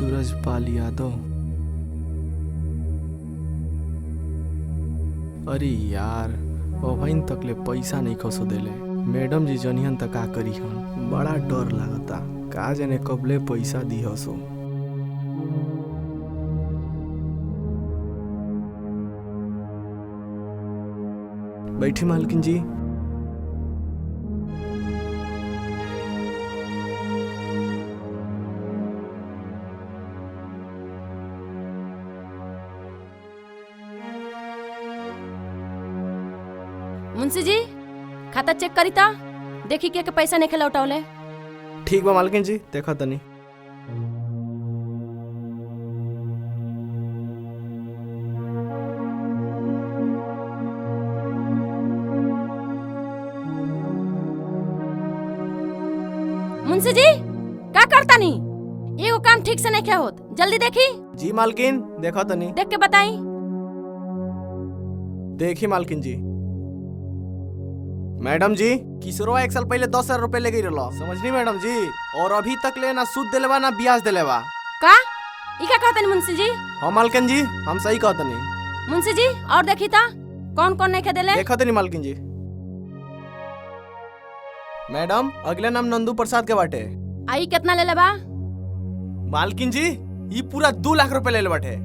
सूरजपाल यादव। अरे यार अभइन तकले पैसा नहीं खसो देले। मैडम जी जनिहन त का करी हन, बड़ा डर लागता का जाने कबले पैसा दी हसो। बैठी मालकिन जी। मुंशी जी खाता चेक करी ता देखी के पैसा नहीं खेला उठावले। ठीक बा मालकिन जी, देखा तनी। मुंशी जी का करता नहीं, एगो काम ठीक से नहीं क्या होत, जल्दी देखी। जी मालकिन देखा तनी। देख के बताई। देखी मालकिन जी। मैडम जी किशोरवा 1 साल पहले 10,000 रुपए ले गई रहा, समझनी मैडम जी, और अभी तक ले ना सूद दिलेवा ना ब्याज दिलेवा। का ई का कहतनी मुंशी जी? हाँ मालकिन जी हम सही कहतनी। मुंशी जी और देखी ता कौन कौन नहीं देले। देखा तनी मालकिन जी। मैडम अगले नाम नंदू प्रसाद के बाटे। आई कितना ले लेबा? मालकिन जी ये पूरा 2 लाख रुपए ले ले बाटे।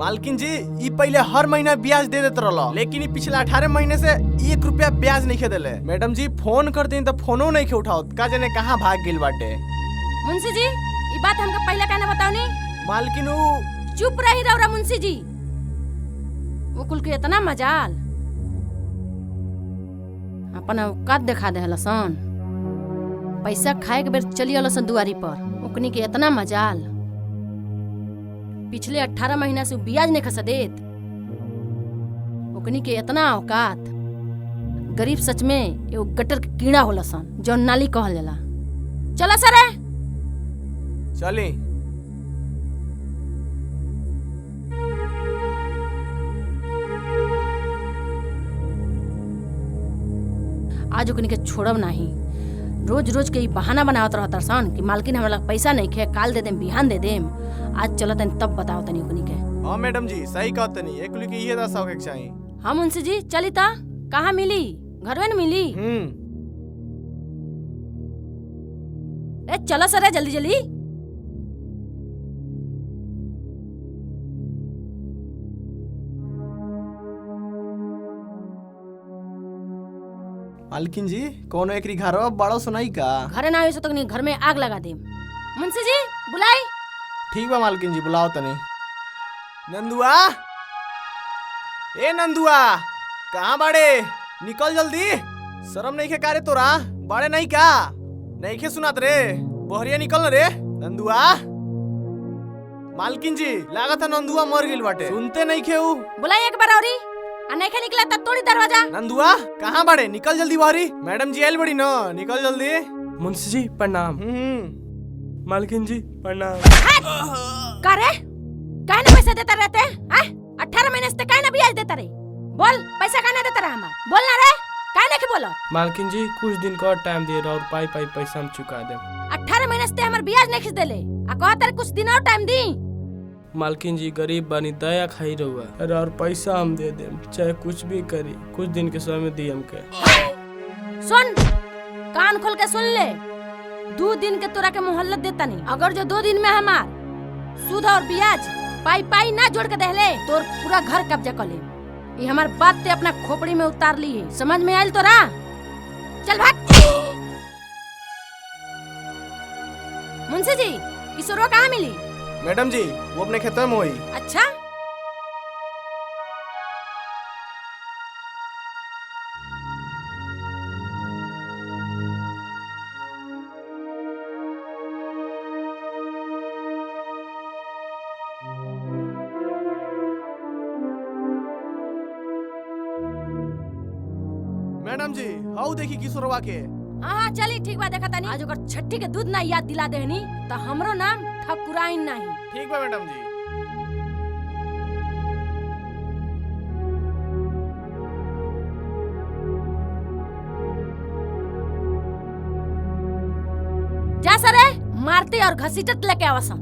मालकिन जी ये पहले हर महीना ब्याज दे देते रहा, लेकिन ये पिछले 18 महीने से 1 रुपया ब्याज नहीं देले। मैडम जी फोन कर दी तो फोनो नहीं उठाओ, का जाने कहाँ भाग गिल बाटे। मुंशी जी ये बात हमको पहले कहना बताओ नहीं। मालकिन चुप रही रहो मुंशी जी, वो कुल के इतना मजाल अपना औकात दिखा दे हलसन। पैसा खाए के बेर चली हलसन दुआरी पर, उकनी के इतना मजाल। पिछले 18 महीना से ब्याज नहीं खसा देत, उकनी के इतना औकात। गरीब सच में एगो गटर के कीड़ा होला सन, जो नाली कहल जाला। चला सर चली। आज उकनी के छोड़ब नहीं। रोज रोज के बहाना बनावत रहत सन कि मालकिन हमरा पैसा नहीं खे, काल दे देम, बिहान दे देम। आज चलो तनी तब बताओ तनी उकनी के। हाँ मैडम जी सही कहत तनी, एक लुकी ये 10 के चाहिए। हाँ मुंशी जी चली ता कहाँ मिली? घर में न मिली। ए चलो सर जल्दी जल्दी। मालकिन जी कौन एकरी घरवा बड़ा सुनाई का? घरे ना हो सो तक घर में आग लगा दे। मुंशी जी बुलाई। ठीक बा मालकिन जी बुलाओ तनी। नंदुआ, ए नंदुआ कहाँ बाड़े? निकल जल्दी। शर्म नहीं खे कारे तोरा? बाड़े नहीं का? नहीं खे सुनात रे? बहरिया निकल रे नंदुआ। मालकिन जी लागत है नंदुआ मर गिल बाटे, सुनते नहीं खे। बुलाई एक बार औरी। नहीं खे निकला तब तोड़ी दरवाजा। नंदुआ कहाँ बाड़े? निकल जल्दी बहरी। मैडम जी आयल बड़ी न, निकल जल्दी। मुंशी जी प्रणाम। मालकिन जी प्रणाम। करे काहे ना पैसा देता रहते हैं? 18 महीने से काहे ना ब्याज देता रे? बोल पैसा काहे ना देता रहा हमार? बोल ना रे, काहे ना के बोलो? मालकिन जी कुछ दिन का और टाइम दे रहा और पाई पैसा हम चुका दे। 18 महीने से हमार ब्याज नहीं खींच देले, आ कहत रे कुछ दिन और टाइम दी। मालकिन जी गरीब बानी, दया खाई रहुआ। अरे और पैसा हम दे देम, चाहे कुछ भी करी, कुछ दिन के समय दी हमके। सुन कान खोल के सुन ले, 2 दिन के तोरा के मोहल्लत देता नहीं। अगर जो 2 दिन में हमार सूद और ब्याज पाई ना जोड़ के देले, तोर पूरा घर कब्जा कर ले। ये हमार बात ते अपना खोपड़ी में उतार ली है, समझ में आयल तोरा? चल भाग। मुंशी जी किशोरवा कहाँ मिली? मैडम जी वो अपने खेतों में हुई। अच्छा मैडम जी हाउ देखी किशोरवा के। हाँ चली ठीक बा, देखा तानी। आज ओकर छठी के दूध ना याद दिला देहनी तो हमरो नाम ठकुराइन नहीं। ठीक बा मैडम जी। जा सरे मारते और घसीटत लेके आवसन।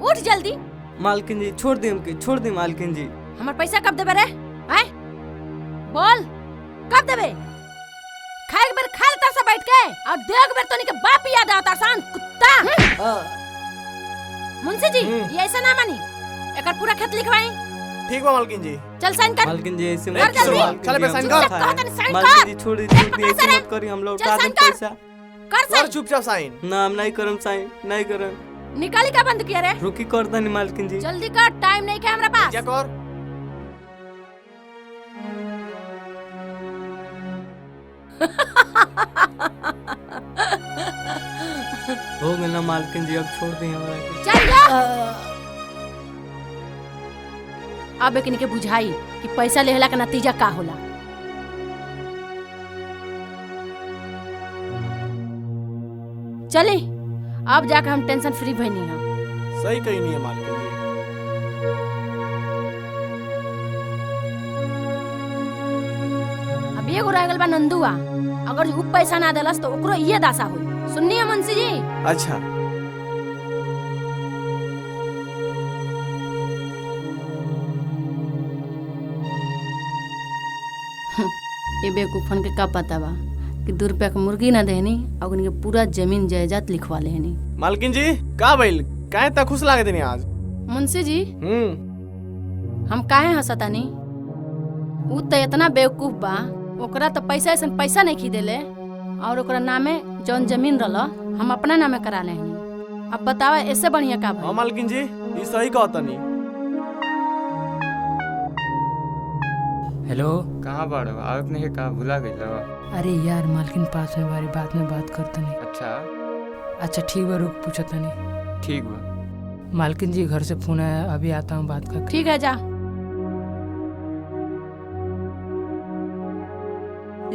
उठ जल्दी। मालकिन जी छोड़ दी हमके, छोड़ दी मालकिन जी। हमार पैसा कब देबे रे? हैं? बोल कब देबे? खाए बेर खा लेता सब बैठ के और देख बेर तोनी के बाप याद आता सान कुत्ता। मुंशी जी ये ऐसा ना मानी, एकर पूरा खेत लिखवाई। ठीक बा मालकिन जी। चल साइन कर। मालकिन जी ऐसे कर जल्दी। चल बे साइन कर। कहत नहीं साइन मालकिन कर। जी छोड़ दी पकड़ ऐसे से मत करी, हम लोग चल उठा साइन दें कर। पैसा। कर कर साइन। चुपचाप साइन। ना हम नहीं करम साइन, नहीं करम। निकाली का बंद किया रे? रुकी कर दनी मालकिन जी। जल्दी कर, टाइम नहीं है हमरा पास। क्या कर? हो गया ना मालकिन जी, अब छोड़ दी हमारा के। चल जा। अब एकनी के बुझाई कि पैसा लेहला का नतीजा का होला। चले अब जाकर हम टेंशन फ्री भइनी है। सही कही नहीं है मालकिन जी। अब एगो रह गल बा नंदुआ, अगर उ पैसा ना देलस तो ओकरो ये दशा होई। सुननी है मुंशी जी? अच्छा ये बेवकूफन के का पता बा कि 2 रुपया के मुर्गी ना देहनी और उनके पूरा जमीन जायदाद लिखवा लेहनी। मालकिन जी का भइल? काहे ता खुश लागे तनी आज? मुंशी जी हम काहे हंसतानी? उ तो इतना बेवकूफ बा, ओकरा तो पैसा ऐसा पैसा नहीं खीदेले और ओकरा नामे जौन जमीन रहल हम अपना नामे करा लेहनी। अब बतावा ऐसे बढ़िया का हां भाई? मालकिन जी ई सही कहतनी। हेलो। कहाँ बाड़ो? आवत नहीं कहाँ भुला गई? अरे यार मालकिन पास में बारी बाद में बात करता नहीं। अच्छा अच्छा ठीक बा, रुक पूछता नहीं। ठीक बा। मालकिन जी घर से फोन आया, अभी आता हूँ बात कर। ठीक है जा।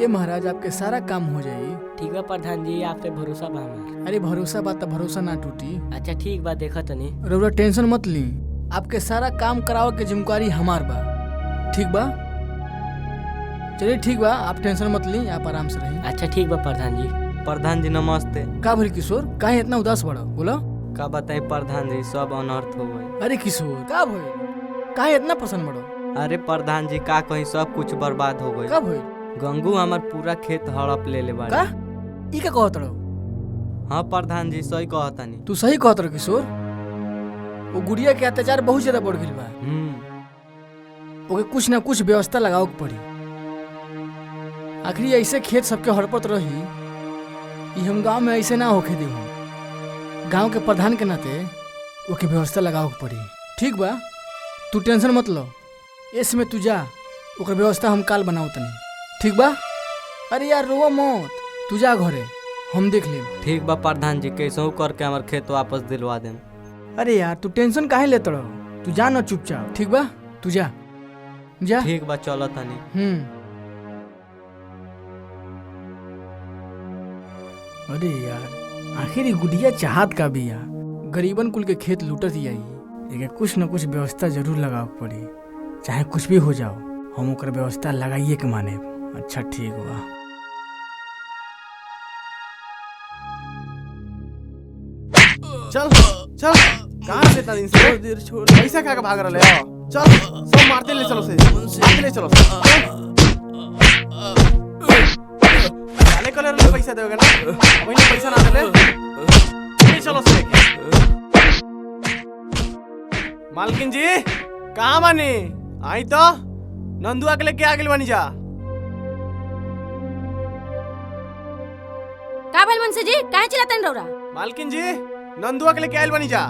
ये महाराज आपके सारा काम हो जाई। ठीक बा प्रधान जी, आप पे भरोसा बा हमार। अरे भरोसा बात तो भरोसा ना टूटी। अच्छा ठीक बा, देखा तनी। रउरा टेंशन मत ली, आपके सारा काम करावे के जिम्मेदारी हमार बा। ठीक बा? चलिए ठीक बा, आप टेंशन मत ली, आप आराम से रहिए। अच्छा ठीक बा प्रधान जी। प्रधान जी नमस्ते। का भइल किशोर, काहे इतना उदास बड़ा? बोलो। का बताई प्रधान जी, सब अनर्थ हो गए। अरे किशोर का भइल, काहे इतना प्रसन्न बड़ो? अरे प्रधान जी का कहीं सब कुछ बर्बाद हो गई। का भइल? गंगू हमार पूरा खेत हड़प ले बाड़े। का ई का कहत रहो? हाँ प्रधान जी सही कहतानी। तू सही कहत रहो किशोर। वो गुड़िया के अत्याचार बहुत ज्यादा बढ़ गइल बा। ओके कुछ ना कुछ व्यवस्था लगाओ के पड़ी। आखिर ऐसे खेत सबके हड़पत रही, ई हम गांव में ऐसे ना होके दी। गांव के प्रधान के नाते ओके व्यवस्था लगाओ के पड़ी। ठीक बा, तू टेंशन मत लो, इसमें तू जा, ओकर व्यवस्था हम काल बनाओ तनी। ठीक बा? अरे यार रो मत, तू जा घरे, हम देख लेम। ठीक बा प्रधान जी, कैसे करके हमार खेत वापस दिलवा देम। अरे यार तू टेंशन काहे लेत रहो? तू जा ना चुपचाप। ठीक बा? तू जा जा। ठीक बा चलो तनी। अरे यार आखिर गुड़िया चाहत का भी यार, गरीबन कुल के खेत लूटत ही आई। एक कुछ न कुछ व्यवस्था जरूर लगाओ पड़ी, चाहे कुछ भी हो जाओ, हम ओकर व्यवस्था लगाइए के माने। अच्छा ठीक बा। चल चल, कहाँ से इतना दिन से? छोड़ पैसा खा के भाग रहे हो? चल सब मारते ले चलो से, मारते ले चलो से। काले कलर में पैसा दोगे ना? वही पैसा ना दे ले चलो से। मालकिन जी कहाँ बानी? आई तो नंदुआ के लेके आ गेल बानी। जा का भेल मुंशी जी, काहे चिल्लातन रौरा? मालकिन जी नंदुआ के लेके आयल बानी। जा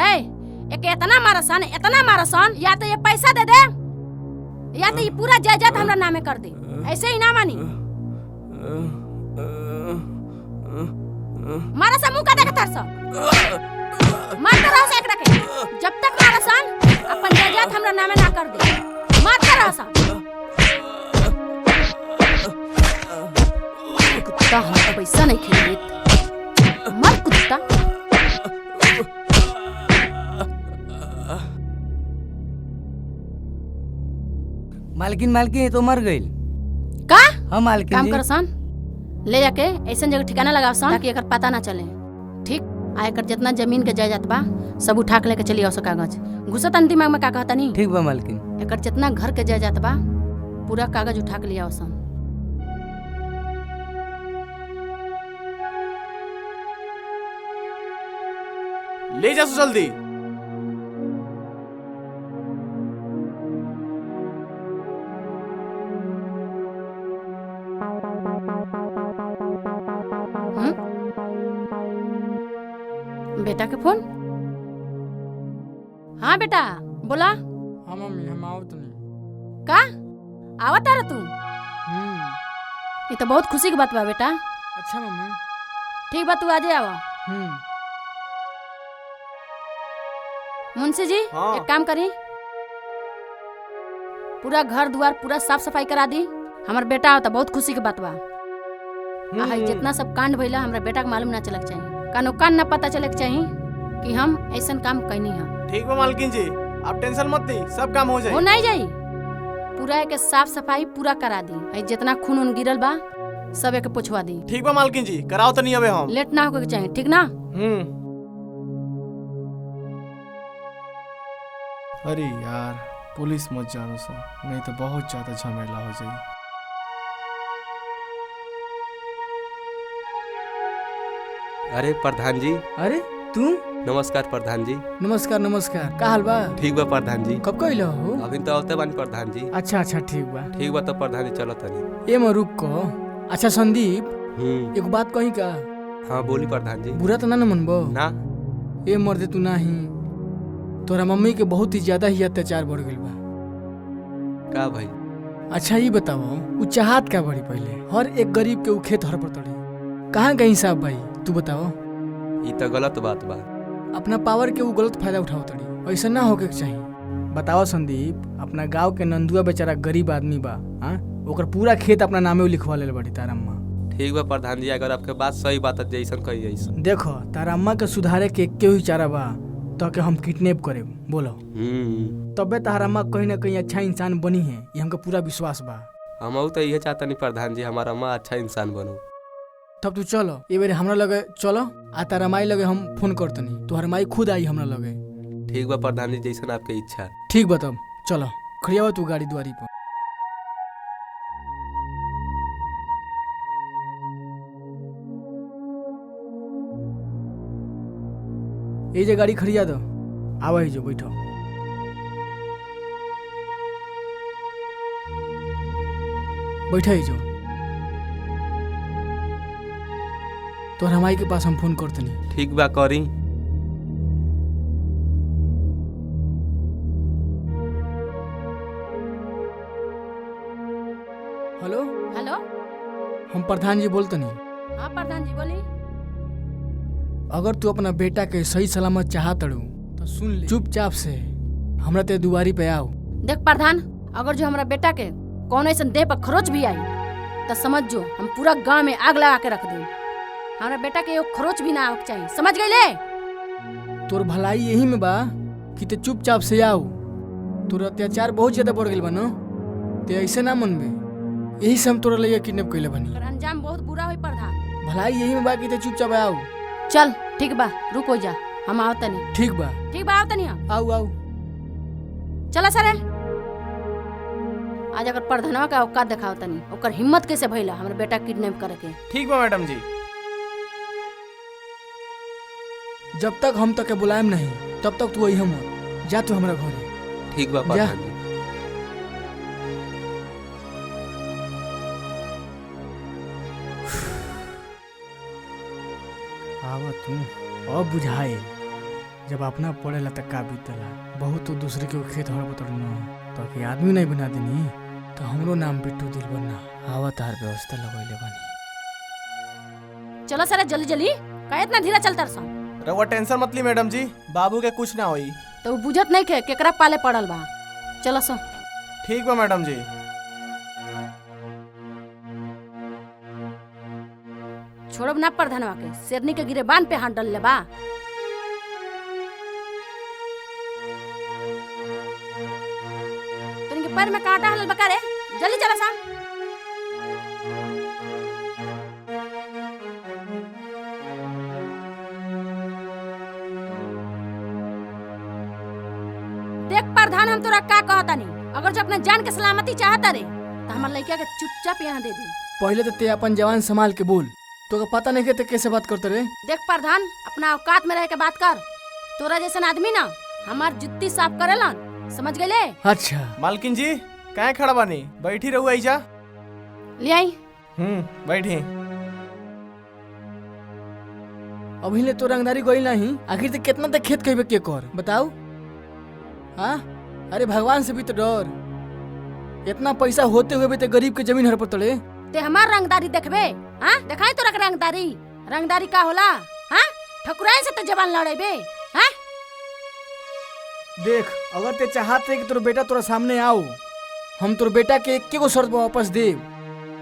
ए, एक इतना मारसन, या तो ये पैसा दे दे या तो ये पूरा जायदाद हमरा नामे कर दे। ऐसे ही ना मानी। मारा सा मुंह का देख तरस। मारते रहो सा एकरा के, जब तक मारसन अपन जायदाद हमरा नामे ना कर दे। मारते रहो सा। कुत्ता हम तो पैसा नहीं खेले। मर कुत्ता। मालकिन मालकिन ये तो मर गई। का हाँ मालकिन काम जी। करसन? ले जाके ऐसा जगह ठिकाना लगाओ सन ताकि एकर पता ना चले। ठीक, आ एकर जितना जमीन के जायदाद बा सब उठा के लेके चली आओ कागज। घुसत न दिमाग में का कहता नहीं। ठीक बा मालकिन। एकर जितना घर के जायदाद बा पूरा कागज उठा के ले आओ सन। ले जा जल्दी। बेटा के फोन। हाँ बेटा बोला। हाँ मम्मी हम आओ तो नहीं। का आवत आ रहा तू? ये तो बहुत खुशी की बात बा बेटा। अच्छा मम्मी। ठीक बा, तू आजे आवा। मुंशी जी हाँ। एक काम करी, पूरा घर द्वार पूरा साफ सफाई करा दी। हमार बेटा आवता, बहुत खुशी की बात बा। हाय जितना सब कांड भइला हमरा बेटा के मालूम ना चलक चाहिए, कानो कान ना पता चलक चाहिए कि हम ऐसा काम कैनी है। ठीक बा मालकिन जी, आप टेंशन मत दी, सब काम हो जाए। हो नहीं जाई, पूरा के साफ सफाई पूरा करा दी। हाय जितना खून उन गिरल बा सब एक पोछवा दी। ठीक बा मालकिन जी, कराओ तो नहीं अबे हम। लेट ना होके चाहिए, ठीक ना? अरे यार पुलिस मत जानो सो, नहीं तो बहुत ज्यादा झमेला हो जाएगी। अरे प्रधान जी। अरे तू? नमस्कार प्रधान जी। नमस्कार नमस्कार, का हाल बा? ठीक बा प्रधान जी। कब कइलो हो? अभी तो आवते बानी प्रधान जी। अच्छा अच्छा ठीक बा। ठीक बा तो प्रधान जी चलो तनी। ए म रुक को। अच्छा संदीप, एगो बात कही का? हाँ बोली प्रधान जी। बुरा तो ना मनबो? ना। ए मर्दे तू नाही, तोरा मम्मी के बहुत ही ज्यादा ही अत्याचार बढ़ गइल बा। का भाई? अच्छा ये बताओ, उ चाहत का बड़ी पहले हर एक गरीब के उ खेत हर पर तड़ी, कहाँ का हिसाब भाई तू बताओ? ये तो गलत बात बा। अपना पावर के उ गलत फायदा उठाओ तड़ी, ऐसा ना होके चाहिए। बताओ संदीप, अपना गांव के नंदुआ बेचारा गरीब आदमी बा, हाँ ओकर पूरा खेत अपना नामे लिखवा ले बड़ी तारा अम्मा। ठीक बा प्रधान जी, अगर आपके बात सही बात है जैसन कही जैसन। देखो तारा अम्मा के सुधारे के क्यों ही चारा बा तो के हम किडनैप करे बोलो, तबे तारा अम्मा कहीं ना कहीं अच्छा इंसान बनी है, ये हमको पूरा विश्वास बा। हम तो ये चाहता नहीं प्रधान जी, हमारा अम्मा अच्छा इंसान बनो। तब तू चलो ये बार हमरा लगे चलो, आ तारा माई लगे हम फोन करतनी, तुहर माई खुद आई हमरा लगे। ठीक बा प्रधान जी, जैसन आपके इच्छा। ठीक बा तब चलो, खड़ियावा तू गाड़ी द्वारी पर। ये जे गाड़ी खड़िया दो, आवा ही जो बैठो। बैठा ही जो, तो हमारी के पास हम फोन करतनी। ठीक बा करी। हेलो हेलो, हम प्रधान जी बोलतनी। हाँ प्रधान जी बोली। अगर तू अपना बेटा के सही सलामत चाहत अड़ू तो सुन ले, चुपचाप से हमरा ते दुआरी पे आओ। देख प्रधान, अगर जो हमारा बेटा के कौन ऐसा देह पर खरोच भी आई तो समझ जो हम पूरा गांव में आग लगा के रख दें। हमारा बेटा के खरोच भी ना आवे चाहिए, समझ गए ले? तोर भलाई यही में बा कि ते चुपचाप से आओ। तोर अत्याचार बहुत ज्यादा बढ़ गइल बा न, ते ऐसे ना मनबे, यही से हम तोरा लिए किडनैप कइले बनी। अगर अंजाम बहुत बुरा होई प्रधान। भलाई यही में बा कि ते चुपचाप आओ। चल ठीक बा, रुको जा, हम आवत नहीं। ठीक बा, ठीक बा आवत नहीं हम। आओ आओ। चला सरे, आज अगर प्रधानवा का औकात दिखाओ तनी, ओकर हिम्मत कैसे भइला हमारे बेटा किडनैप करे के। ठीक बा मैडम जी। जब तक हम तक के बुलाएम नहीं तब तक तू अइह मत, जा तू हमरा घरे। ठीक बा प्रधान जी। आवा तू अब बुझाए, जब अपना पड़ेला तक का बीतला। बहुत तो दूसरे के खेत हर बतर न तो के आदमी नहीं बना देनी, तो हमरो नाम बिट्टू दिल बनना। आवा तार व्यवस्था लगैले बानी। चलो सरे जल्दी जल्दी, का इतना धीरे चलता रसो? रउआ टेंशन मत ली मैडम जी, बाबू के कुछ ना होई। तो बुझत नहीं के केकरा पाले पड़ल बा। चलो सो। ठीक बा मैडम जी। छोड़ब ना प्रधानवा के, शेरनी के गिरे बांध पे हाथ डाल ले बा। तुम के पैर में कांटा हलल बका रे, जल्दी चला सा। हम तोरा का कहता नहीं, अगर जो अपना जान के सलामती चाहता रे तो हमार लड़का के चुपचाप यहाँ दे दे। पहले तो ते अपन जवान संभाल के बोल, तो पता नहीं के कैसे बात करते रे। देख प्रधान, अपना औकात में रह के बात कर। तोरा जैसन आदमी ना हमार जुत्ती साफ करेलन, समझ गए? अच्छा मालकिन जी काहे खड़ा बानी, बैठी रहू आइजा। ले आई। बैठी। अभी ले तो रंगदारी गई नहीं, आखिर तक कितना तक खेत कहिबे के कर बताओ। हाँ अरे भगवान से भी तो डर, इतना पैसा होते हुए भी तो गरीब के जमीन हड़प तड़े। ते हमार रंगदारी देखबे? हाँ दिखाई तोरा के रंगदारी। रंगदारी का होला? हाँ ठकुराइन से तो जवान लड़ेबे। हाँ देख, अगर ते चाहते कि तोर बेटा तोरा सामने आओ, हम तोर बेटा के एक गो शर्त वापस दे।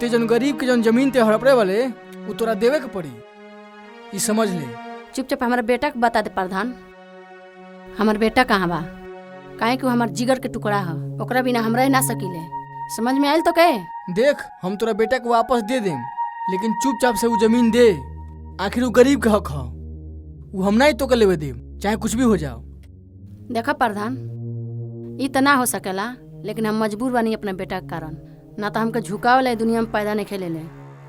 ते जन गरीब के जन जमीन ते हड़पड़े वाले वो तोरा देवे के पड़ी, ये समझ ले। चुपचाप हमारे बेटा के बता दे प्रधान, हमार बेटा कहाँ बा? काहे कि हमार जिगर के टुकड़ा है, ओकरा बिना हम रह ना सकीले। समझ में आयल तो कहे? देख, हम तोरा बेटा को वापस दे देम, लेकिन चुपचाप से वो जमीन दे। आखिर वो गरीब का हक है, वो हम नहीं तो कर लेवे देम, चाहे कुछ भी हो जाओ। देखा प्रधान, ये तो ना हो सकेला, लेकिन हम मजबूर बानी अपने बेटा के कारण, ना तो हमके झुकाव वाले दुनिया में पैदा नहीं खेले ले।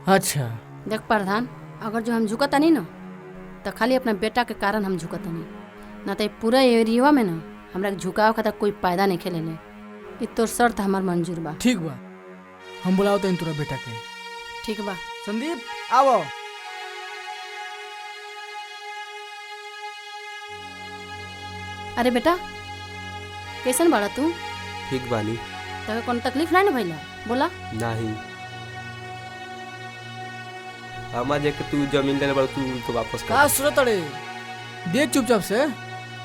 अच्छा देख प्रधान, अगर जो हम झुकता नहीं ना तो खाली अपने बेटा के कारण हम झुकता नहीं, ना तो पूरा एरिया में ना हमरा के झुकाव खाता कोई पैदा नहीं खेले ले। ये तोर शर्त हमार मंजूर बा। ठीक बा, हम बुलाओ तो तोरा बेटा के। ठीक बा। संदीप आओ। अरे बेटा, कैसन बाड़ा तू? ठीक बानी। तके कोनो तकलीफ नहीं ना भइला? बोला। नहीं अम्मा जे के तू जमीन ले बड़ तू तो वापस का कर सूरत अड़े दे, चुपचाप से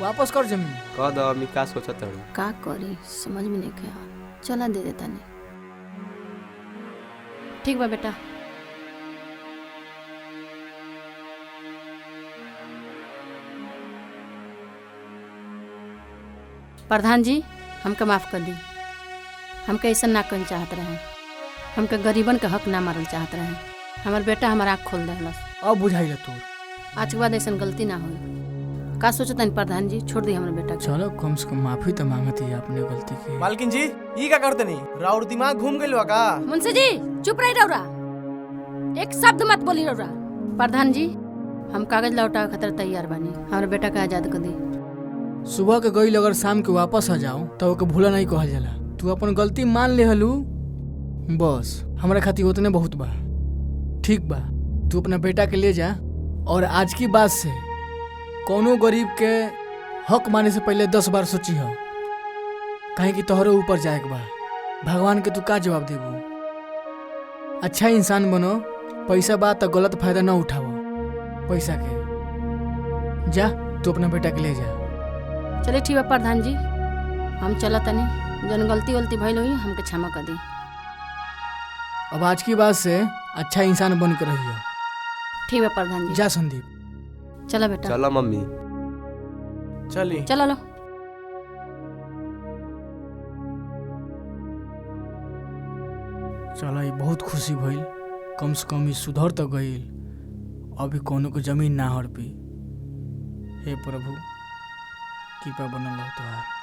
वापस कर जमीन। कह दो अम्मी का सोचत है। का करी समझ में नहीं आया, चला दे देता नहीं। ठीक बा बेटा। प्रधान जी हमके माफ कर दी, हमके ऐसा ना करना चाहत रहे, हमके गरीबन के हक ना मारल चाहत रहे। हमार बेटा हमारा आँख खोल देलस। अब बुझाइल तोर, आज के बाद ऐसा गलती ना हो। का सोचता है प्रधान जी? छोड़ दी हमारे बेटा के। चलो कम से कम माफी तो मांगती है अपने गलती की। मालकिन जी ई का करते नहीं, राउर दिमाग घूम गइल बा का? मुंशी जी चुप रही रौरा, एक शब्द मत बोली रौरा। प्रधान जी हम कागज लौटा खतर तैयार बानी, हमारे बेटा के आजाद कर दी। सुबह के गई अगर शाम के वापस आ जाओ तो ओके भूला नहीं कहल जाला। तू अपन गलती मान ले हलू, बस हमारे खातिर उतने बहुत बा। ठीक बा, तू अपना बेटा के ले जा, और आज की बात से कोनो गरीब के हक माने से पहले 10 बार सोची हो, कहीं कि तोहरे ऊपर जाए के बा। भगवान के तू का जवाब देबो? अच्छा इंसान बनो, पैसा बा तो गलत फायदा न उठाओ पैसा के। जा तू अपना बेटा के ले जा। चलिए ठीक है प्रधान जी, हम चला तनी, जन गलती वलती भइल हुई हमके क्षमा कर दी। अब आज की बात से अच्छा इंसान बन कर रहियो। ठीक है प्रधान जी। जा संदीप। चला बेटा। चलो मम्मी। चली। चलो लो। चलो, ये बहुत खुशी भइल, कम से कम ये सुधर तो गईल, अभी कोनो को जमीन ना हड़पी। हे प्रभु कृपा बनल रहो तोहार।